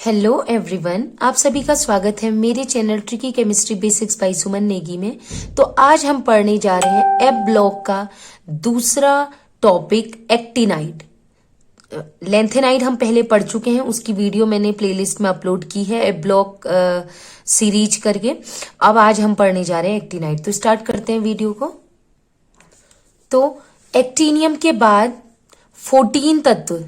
Hello everyone, आप सभी का स्वागत है मेरे channel tricky chemistry basics by Suman Negi में। तो आज हम पढ़ने जा रहे हैं एफ ब्लॉक का दूसरा टॉपिक एक्टिनाइड। लेंथेनाइड हम पहले पढ़ चुके हैं, उसकी वीडियो मैंने प्लेलिस्ट में अपलोड की है एफ ब्लॉक सीरीज करके। अब आज हम पढ़ने जा रहे हैं एक्टिनाइड। तो स्टार्ट करते हैं वीडियो को। तो एक्टिनियम के बाद 14 तत्व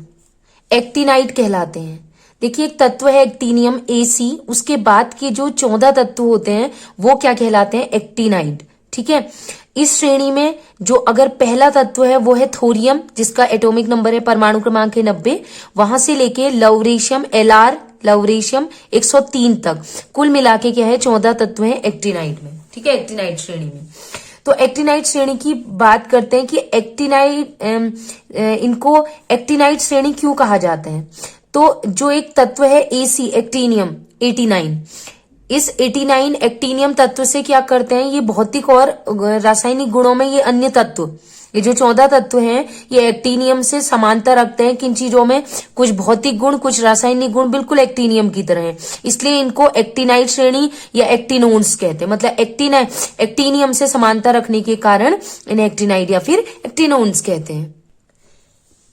एक्टिनाइड कहलाते हैं। देखिए, एक तत्व है एक्टिनियम AC, उसके बाद के जो 14 तत्व होते हैं वो क्या कहलाते हैं? एक्टिनाइड। ठीक है। इस श्रेणी में जो अगर पहला तत्व है वो है थोरियम, जिसका एटॉमिक नंबर है परमाणु क्रमांक है 90। वहां से लेके लवरेशियम LR लवरेशियम 103 तक कुल मिला के क्या है 14 तत्व है एक्टिनाइड में। ठीक है, एक्टिनाइड श्रेणी में। तो एक्टिनाइड श्रेणी की बात करते हैं कि एक्टिनाइड इनको एक्टिनाइड श्रेणी क्यों कहा जाता है। तो जो एक तत्व है AC एक्टिनियम 89, इस 89 एक्टिनियम तत्व से क्या करते हैं, ये भौतिक और रासायनिक गुणों में ये अन्य तत्व, ये जो 14 तत्व हैं ये एक्टिनियम से समानता रखते हैं। किन चीजों में? कुछ भौतिक गुण, कुछ रासायनिक गुण बिल्कुल एक्टिनियम की तरह है, इसलिए इनको एक्टिनाइड श्रेणी या एक्टिनोन्स कहते हैं। मतलब एक्टिनियम से समानता रखने के कारण इन्हें एक्टिनाइड या फिर एक्टिनोन्स कहते हैं।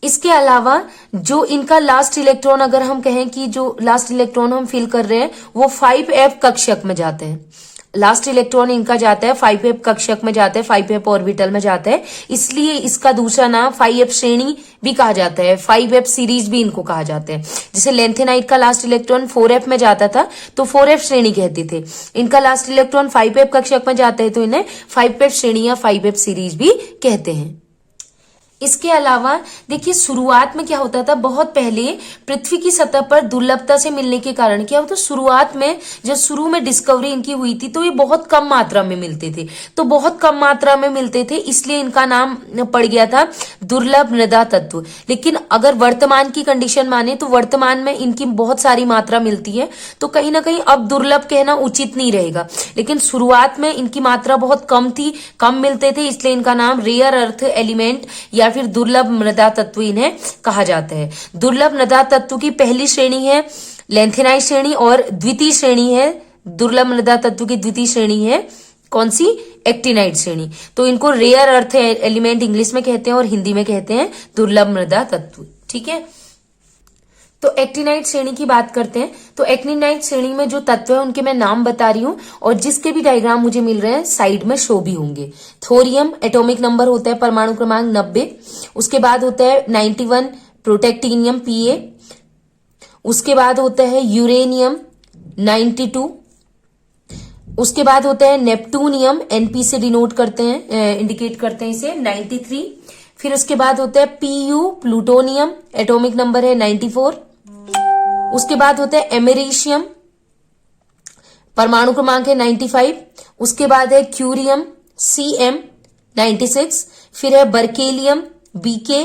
इसके अलावा जो इनका लास्ट इलेक्ट्रॉन, अगर हम कहें कि जो लास्ट इलेक्ट्रॉन हम फिल कर रहे हैं वो 5f कक्षक में जाते हैं। लास्ट इलेक्ट्रॉन इनका जाता है 5f कक्षक में जाता है, 5f ऑर्बिटल में जाता है, इसलिए इसका दूसरा नाम 5f श्रेणी भी कहा जाता है, 5f सीरीज भी इनको कहा जाता है। जैसे लेंथेनाइड का लास्ट इलेक्ट्रॉन 4f में जाता था तो 4f श्रेणी कहते थे, इनका लास्ट इलेक्ट्रॉन 5f कक्षक में जाता है तो इन्हें 5f श्रेणी या 5f सीरीज भी कहते हैं। इसके अलावा देखिए, शुरुआत में क्या होता था, बहुत पहले पृथ्वी की सतह पर दुर्लभता से मिलने के कारण क्या होता, शुरुआत में जब शुरू में डिस्कवरी इनकी हुई थी तो ये बहुत कम मात्रा में मिलते थे। तो बहुत कम मात्रा में मिलते थे इसलिए इनका नाम पड़ गया था दुर्लभ मृदा तत्व। लेकिन अगर वर्तमान की कंडीशन माने तो वर्तमान में इनकी बहुत सारी मात्रा मिलती है, तो कहीं ना कहीं अब दुर्लभ कहना उचित नहीं रहेगा। लेकिन शुरुआत में इनकी मात्रा बहुत कम थी, कम मिलते थे, इसलिए इनका नाम रेयर अर्थ एलिमेंट या फिर दुर्लभ मृदा तत्व इन्हें कहा जाता है। दुर्लभ मृदा तत्व की पहली श्रेणी है लेंथेनाइड श्रेणी और द्वितीय श्रेणी है, दुर्लभ मृदा तत्व की द्वितीय श्रेणी है कौन सी? एक्टिनाइड श्रेणी। तो इनको रेयर अर्थ एलिमेंट इंग्लिश में कहते हैं और हिंदी में कहते हैं दुर्लभ मृदा तत्व। ठीक है। तो एक्टिनाइड श्रेणी की बात करते हैं। तो एक्टिनाइड श्रेणी में जो तत्व है उनके मैं नाम बता रही हूं और जिसके भी डायग्राम मुझे मिल रहे हैं साइड में शो भी होंगे। थोरियम एटॉमिक नंबर होता है परमाणु क्रमांक 90, उसके बाद होता है 91 प्रोटेक्टिनियम Pa, उसके बाद होता है यूरेनियम 92, उसके बाद होता है नेपटूनियम NP से डिनोट करते हैं, इंडिकेट करते हैं इसे 93। फिर उसके बाद होता है Pu प्लूटोनियम एटॉमिक नंबर है 94, उसके बाद होता है एमेरिशियम परमाणु क्रमांक है 95, उसके बाद है क्यूरियम Cm 96, फिर है बर्केलियम Bk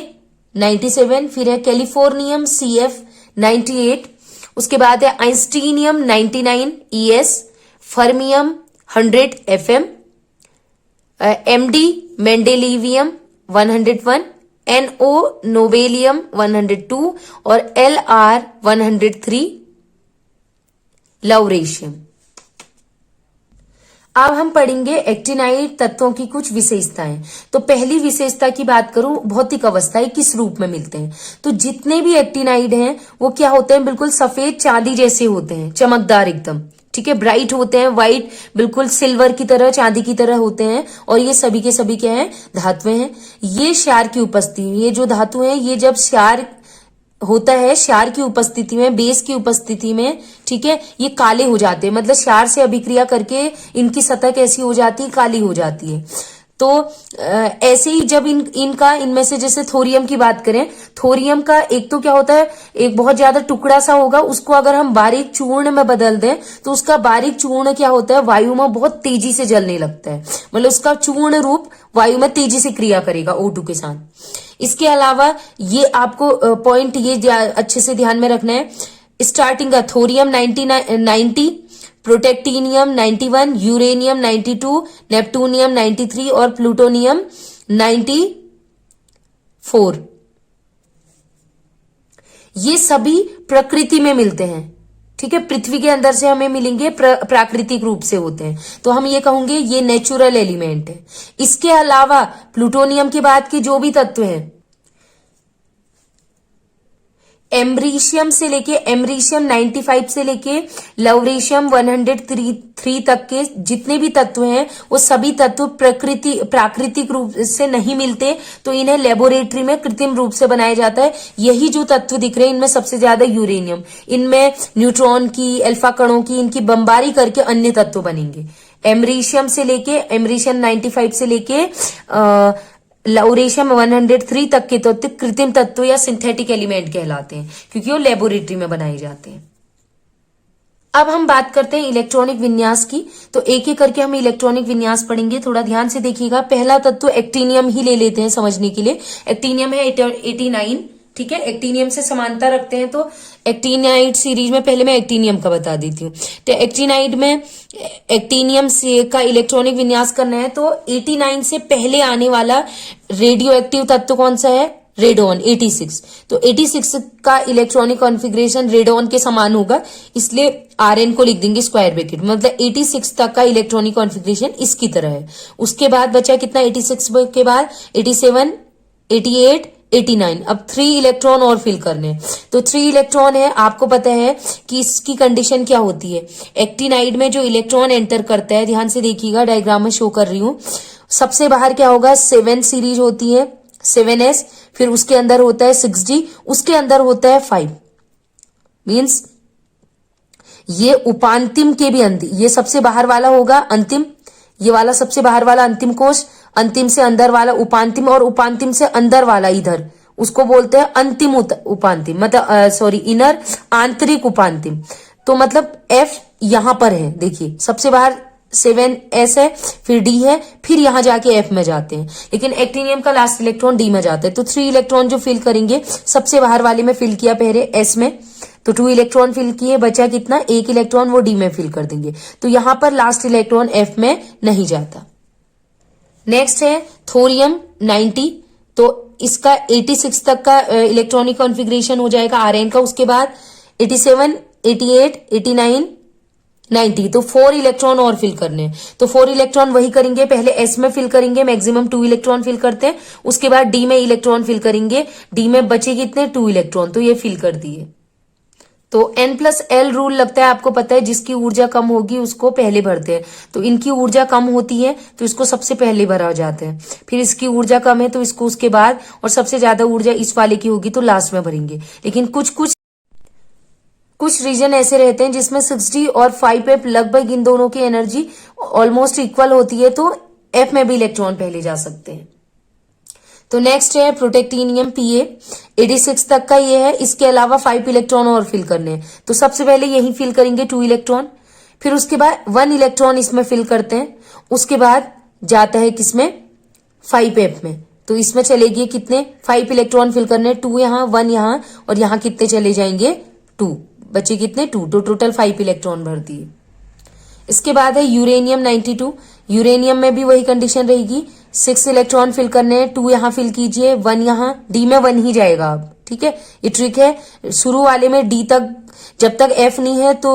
97, फिर है कैलिफोर्नियम CF 98, उसके बाद है einsteinium 99 ES, fermium 100 FM, MD मेंडेलिवियम 101, NO nobelium 102 और LR 103 लवरेशियम। अब हम पढ़ेंगे एक्टिनाइड तत्वों की कुछ विशेषताएं। तो पहली विशेषता की बात करूं, भौतिक अवस्था किस रूप में मिलते हैं। तो जितने भी एक्टिनाइड हैं वो क्या होते हैं, बिल्कुल सफेद चांदी जैसे होते हैं, चमकदार एकदम। ठीक है, ब्राइट होते हैं, व्हाइट, बिल्कुल सिल्वर की तरह, चांदी की तरह होते हैं। और ये सभी के सभी क्या है, धातुएं हैं। ये क्षार की उपस्थिति, ये जो धातु है ये जब क्षार होता है, क्षार की उपस्थिति में, बेस की उपस्थिति में, ठीक है, ये काले हो जाते हैं। मतलब क्षार से अभिक्रिया करके इनकी सतह कैसी हो जाती है, काली हो जाती है। तो ऐसे ही जब इनमें से जैसे थोरियम की बात करें, थोरियम का एक तो क्या होता है, एक बहुत ज्यादा टुकड़ा सा होगा, उसको अगर हम बारीक चूर्ण में बदल दें तो उसका बारीक चूर्ण क्या होता है, वायु में बहुत तेजी से जलने लगता है। मतलब उसका चूर्ण रूप वायु में तेजी से क्रिया करेगा O2 के साथ। इसके अलावा ये आपको पॉइंट ये अच्छे से ध्यान में रखना है, स्टार्टिंग का थोरियम 90, प्रोटेक्टिनियम 91, यूरेनियम 92, नेपटूनियम 93 और प्लूटोनियम 94। ये सभी प्रकृति में मिलते हैं। ठीक है, पृथ्वी के अंदर से हमें मिलेंगे, प्राकृतिक रूप से होते हैं, तो हम ये कहोगे ये नेचुरल एलिमेंट है। इसके अलावा प्लूटोनियम के बाद के जो भी तत्व हैं, एमरीशियम 95 से लेके लवरेशियम 103 तक के जितने भी तत्व हैं, वो सभी तत्व प्राकृतिक रूप से नहीं मिलते, तो इन्हें लेबोरेटरी में कृत्रिम रूप से बनाया जाता है। यही जो तत्व दिख रहे हैं, इनमें सबसे ज्यादा यूरेनियम, इनमें न्यूट्रॉन की, अल्फा कणों की, इनकी बमबारी करके अन्य तत्व बनेंगे। एमरीशियम 95 से लेके लौरेशियम 103 तक के तत्व कृत्रिम तत्व या सिंथेटिक एलिमेंट कहलाते हैं, क्योंकि वो लेबोरेटरी में बनाए जाते हैं। अब हम बात करते हैं इलेक्ट्रॉनिक विन्यास की, तो एक एक करके हम इलेक्ट्रॉनिक विन्यास पढ़ेंगे। थोड़ा ध्यान से देखिएगा। पहला तत्व एक्टिनियम ही ले लेते हैं समझने के लिए। एक्टिनियम है 89, ठीक है, एक्टिनियम से समानता रखते हैं, तो एक्टिनाइड सीरीज में पहले मैं एक्टिनियम का बता देती हूँ। तो एक्टिनाइड में एक्टिनियम से का इलेक्ट्रॉनिक विन्यास करना है, तो 89 से पहले आने वाला रेडियो एक्टिव तत्व कौन सा है? रेडोन 86। तो 86 का इलेक्ट्रॉनिक कॉन्फ़िगरेशन रेडोन के समान होगा, इसलिए Rn को लिख देंगे स्क्वायर ब्रैकेट, मतलब 86 तक का इलेक्ट्रॉनिक कॉन्फ़िगरेशन इसकी तरह है। उसके बाद बचा कितना? 86 के बाद 87, 88, 89। अब 3 इलेक्ट्रॉन और फिल करने हैं, तो 3 इलेक्ट्रॉन है। आपको पता है कि इसकी कंडीशन क्या होती है। एक्टिनाइड में जो इलेक्ट्रॉन एंटर करता है, ध्यान से देखिएगा, डायग्राम में शो कर रही हूं। सबसे बाहर क्या होगा? 7 सीरीज होती है, 7s, फिर उसके अंदर होता है 6d, उसके अंदर होता है 5। मीन्स ये उपांतिम के भी अंतिम, ये सबसे बाहर वाला होगा अंतिम, ये वाला सबसे बाहर वाला अंतिम कोश, अंतिम से अंदर वाला उपांतिम, और उपांतिम से अंदर वाला इधर, उसको बोलते हैं अंतिम उपांतिम, मतलब सॉरी इनर आंतरिक उपांतिम। तो मतलब F यहां पर है, देखिए सबसे बाहर 7s है, फिर D है, फिर यहां जाके F में जाते हैं, लेकिन एक्टिनियम का लास्ट इलेक्ट्रॉन D में जाता है। तो 3 इलेक्ट्रॉन जो फिल करेंगे, सबसे बाहर वाले में फिल किया पहले S में, तो 2 इलेक्ट्रॉन फिल किए, बचा कितना? 1 इलेक्ट्रॉन, वो D में फिल कर देंगे, तो यहां पर लास्ट इलेक्ट्रॉन F में नहीं जाता। नेक्स्ट है थोरियम 90, तो इसका 86 तक का इलेक्ट्रॉनिक कॉन्फ़िगरेशन हो जाएगा Rn का। उसके बाद 87, 88, 89, 90, तो 4 इलेक्ट्रॉन और फिल करने हैं। तो 4 इलेक्ट्रॉन वही करेंगे, पहले S में फिल करेंगे, मैक्सिमम 2 इलेक्ट्रॉन फिल करते हैं, उसके बाद D में इलेक्ट्रॉन फिल करेंगे, D में बचे कितने? 2 इलेक्ट्रॉन, तो ये फिल कर दिए। तो N+L रूल लगता है, आपको पता है, जिसकी ऊर्जा कम होगी उसको पहले भरते हैं। तो इनकी ऊर्जा कम होती है तो इसको सबसे पहले भरा जाता है, फिर इसकी ऊर्जा कम है तो इसको उसके बाद, और सबसे ज्यादा ऊर्जा इस वाले की होगी तो लास्ट में भरेंगे। लेकिन कुछ रीजन ऐसे रहते हैं जिसमें 6d और 5f लगभग इन दोनों की एनर्जी ऑलमोस्ट इक्वल होती है, तो F में भी इलेक्ट्रॉन पहले जा सकते हैं। तो नेक्स्ट है प्रोटेक्टिनियम Pa, 86 तक का ये है। इसके अलावा 5 इलेक्ट्रॉन और फिल करने हैं, तो सबसे पहले यही फिल करेंगे 2 इलेक्ट्रॉन, फिर उसके बाद 1 इलेक्ट्रॉन इसमें फिल करते हैं, उसके बाद जाता है किसमें? 5f में, तो इसमें चलेगी कितने? 5 इलेक्ट्रॉन फिल करने, 2 यहाँ, 1 यहाँ, और यहाँ कितने चले जाएंगे? 2, बचे कितने? 2, तो टोटल 5 इलेक्ट्रॉन भर दिए। इसके बाद है यूरेनियम 92, यूरेनियम में भी वही कंडीशन रहेगी, 6 इलेक्ट्रॉन फिल करने हैं, 2 यहाँ फिल कीजिए, 1 यहाँ, D में 1 ही जाएगा अब, ठीक है। ये ट्रिक है, शुरू वाले में D तक, जब तक F नहीं है तो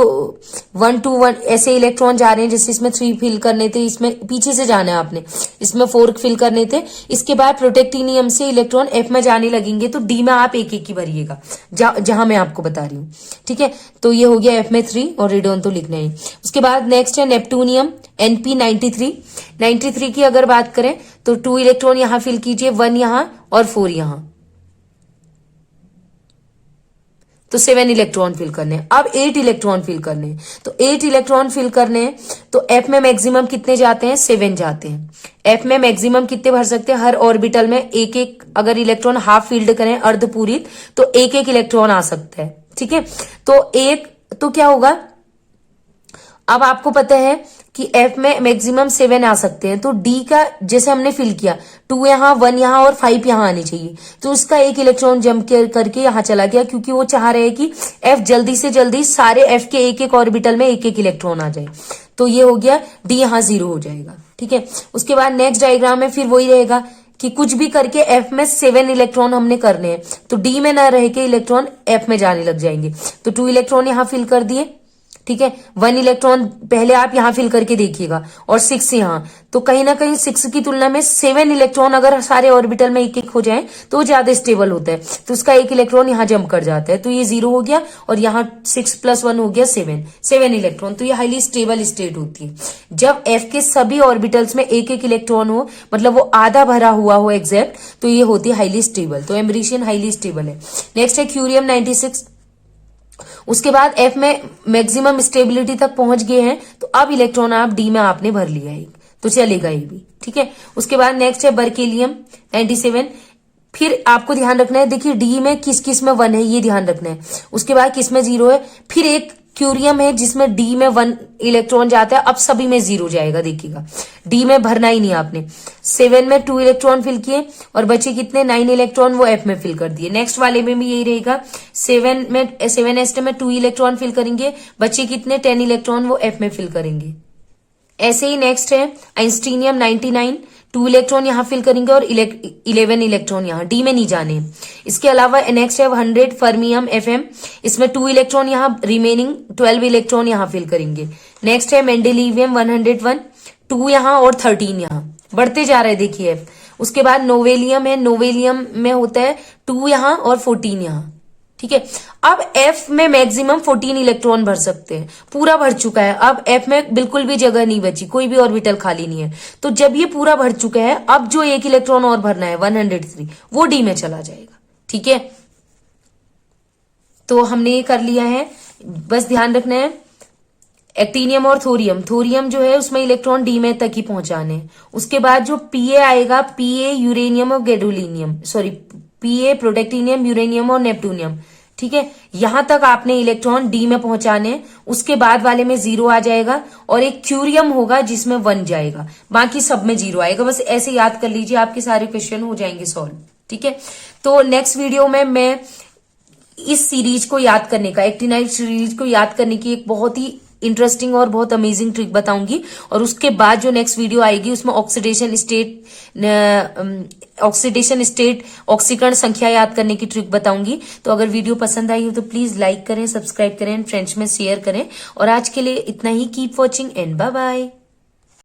1 to 1 ऐसे इलेक्ट्रॉन जा रहे हैं, जैसे इसमें 3 फिल करने थे, इसमें पीछे से जाना है आपने, इसमें 4 फिल करने थे। इसके बाद प्रोटेक्टिनियम से इलेक्ट्रॉन F में जाने लगेंगे, तो D में आप एक एक की भरिएगा, जहां मैं आपको बता रही हूँ, ठीक है। तो ये हो गया F में 3, और रेडोन तो लिखना ही। उसके बाद नेक्स्ट है नेपटूनियम Np93, 93 की अगर बात करें तो 2 इलेक्ट्रॉन यहां फिल कीजिए, 1 यहां और 4 यहां, तो 7 इलेक्ट्रॉन फिल करने हैं। अब 8 इलेक्ट्रॉन फिल करने हैं, तो 8 इलेक्ट्रॉन फिल करने हैं, तो F में मैक्सिमम कितने जाते हैं? 7 जाते हैं। F में मैक्सिमम कितने भर सकते हैं? हर ऑर्बिटल में एक एक, अगर इलेक्ट्रॉन हाफ फील्ड करें अर्धपूरित, तो एक एक इलेक्ट्रॉन आ सकता है, ठीक है। तो क्या होगा? अब आपको पता है कि F में मैक्सिमम 7 आ सकते हैं, तो D का जैसे हमने फिल किया, 2 यहाँ, 1 यहाँ और 5 यहाँ आने चाहिए, तो उसका एक इलेक्ट्रॉन जंप करके यहाँ चला गया, क्योंकि वो चाह रहे हैं कि F जल्दी से जल्दी सारे F के एक एक ऑर्बिटल में एक एक इलेक्ट्रॉन आ जाए, तो ये हो गया D, यहाँ 0 हो जाएगा, ठीक है। उसके बाद नेक्स्ट डायग्राम में फिर वही रहेगा कि कुछ भी करके एफ में 7 इलेक्ट्रॉन हमने करने हैं, तो डी में ना रह के इलेक्ट्रॉन एफ में जाने लग जाएंगे। तो 2 इलेक्ट्रॉन यहां फिल कर दिए, ठीक है। 1 इलेक्ट्रॉन पहले आप यहां फिल करके देखिएगा और 6 यहां, तो कहीं ना कहीं 6 की तुलना में 7 इलेक्ट्रॉन अगर सारे ऑर्बिटल में एक एक हो जाए तो वो ज्यादा स्टेबल होता है, तो उसका एक इलेक्ट्रॉन यहां जंप कर जाता है, तो ये 0 हो गया और यहाँ 6 + 1 हो गया 7 इलेक्ट्रॉन। तो ये हाईली स्टेबल स्टेट होती है। जब एफ के सभी ऑर्बिटल्स में एक एक इलेक्ट्रॉन हो, मतलब वो आधा भरा हुआ हो एग्जैक्ट, तो ये होती है हाईली स्टेबल। तो एम्ब्रिशियन हाईली स्टेबल है। नेक्स्ट है क्यूरियम 96। उसके बाद एफ में मैक्सिमम स्टेबिलिटी तक पहुंच गए हैं, तो अब इलेक्ट्रॉन आप डी में आपने भर लिया है, तो चलेगा ये भी, ठीक है। उसके बाद नेक्स्ट है बर्केलियम 97। फिर आपको ध्यान रखना है, देखिए डी में किस किस में 1 है ये ध्यान रखना है। उसके बाद किस में 0 है। फिर एक क्यूरियम है जिसमें डी में 1 इलेक्ट्रॉन जाता है, अब सभी में 0 जाएगा, देखिएगा डी में भरना ही नहीं आपने। 7 में 2 इलेक्ट्रॉन फिल किए और बचे कितने 9 इलेक्ट्रॉन, वो एफ में फिल कर दिए। नेक्स्ट वाले में भी यही रहेगा, 7 में 2 इलेक्ट्रॉन फिल करेंगे, बचे कितने 10 इलेक्ट्रॉन, वो एफ में फिल करेंगे। ऐसे ही नेक्स्ट है आइंस्टीनियम 99, 2 इलेक्ट्रॉन यहां फिल करेंगे और 11 इलेक्ट्रॉन यहां डी में नहीं जाने। इसके अलावा नेक्स्ट है 100 फर्मियम FM, इसमें 2 इलेक्ट्रॉन यहां, रिमेनिंग 12 इलेक्ट्रॉन यहां फिल करेंगे। नेक्स्ट है मेंडेलिवियम 101, 2 यहां और 13 यहां, बढ़ते जा रहे हैं देखिए। उसके बाद नोवेलियम है, नोवेलियम में होता है 2 यहां और 14 यहां, ठीक है। अब एफ में मैक्सिमम 14 इलेक्ट्रॉन भर सकते हैं, पूरा भर चुका है। अब एफ में बिल्कुल भी जगह नहीं बची, कोई भी ऑर्बिटल खाली नहीं है। तो जब ये पूरा भर चुका है, अब जो एक इलेक्ट्रॉन और भरना है 103, वो डी में चला जाएगा, ठीक है। तो हमने ये कर लिया है, बस ध्यान रखना है। एक्टीनियम और थोरियम, थोरियम जो है उसमें इलेक्ट्रॉन डी में तक ही पहुंचाने। उसके बाद जो पीए आएगा, पीए यूरेनियम और गैडोलिनियम, सॉरी पीए प्रोटेक्टिनियम, यूरेनियम और नेपटूनियम, ठीक है। यहां तक आपने इलेक्ट्रॉन डी में पहुंचाने। उसके बाद वाले में 0 आ जाएगा और एक क्यूरियम होगा जिसमें 1 जाएगा, बाकी सब में 0 आएगा। बस ऐसे याद कर लीजिए, आपके सारे क्वेश्चन हो जाएंगे सॉल्व, ठीक है। तो नेक्स्ट वीडियो में मैं इस सीरीज को याद करने का, एक्टिनाइट सीरीज को याद करने की एक बहुत ही इंटरेस्टिंग और बहुत अमेजिंग ट्रिक बताऊंगी। और उसके बाद जो नेक्स्ट वीडियो आएगी उसमें ऑक्सीडेशन स्टेट ऑक्सीकरण संख्या याद करने की ट्रिक बताऊंगी। तो अगर वीडियो पसंद आई हो तो प्लीज लाइक करें, सब्सक्राइब करें, फ्रेंड्स में शेयर करें। और आज के लिए इतना ही। Keep watching and bye bye.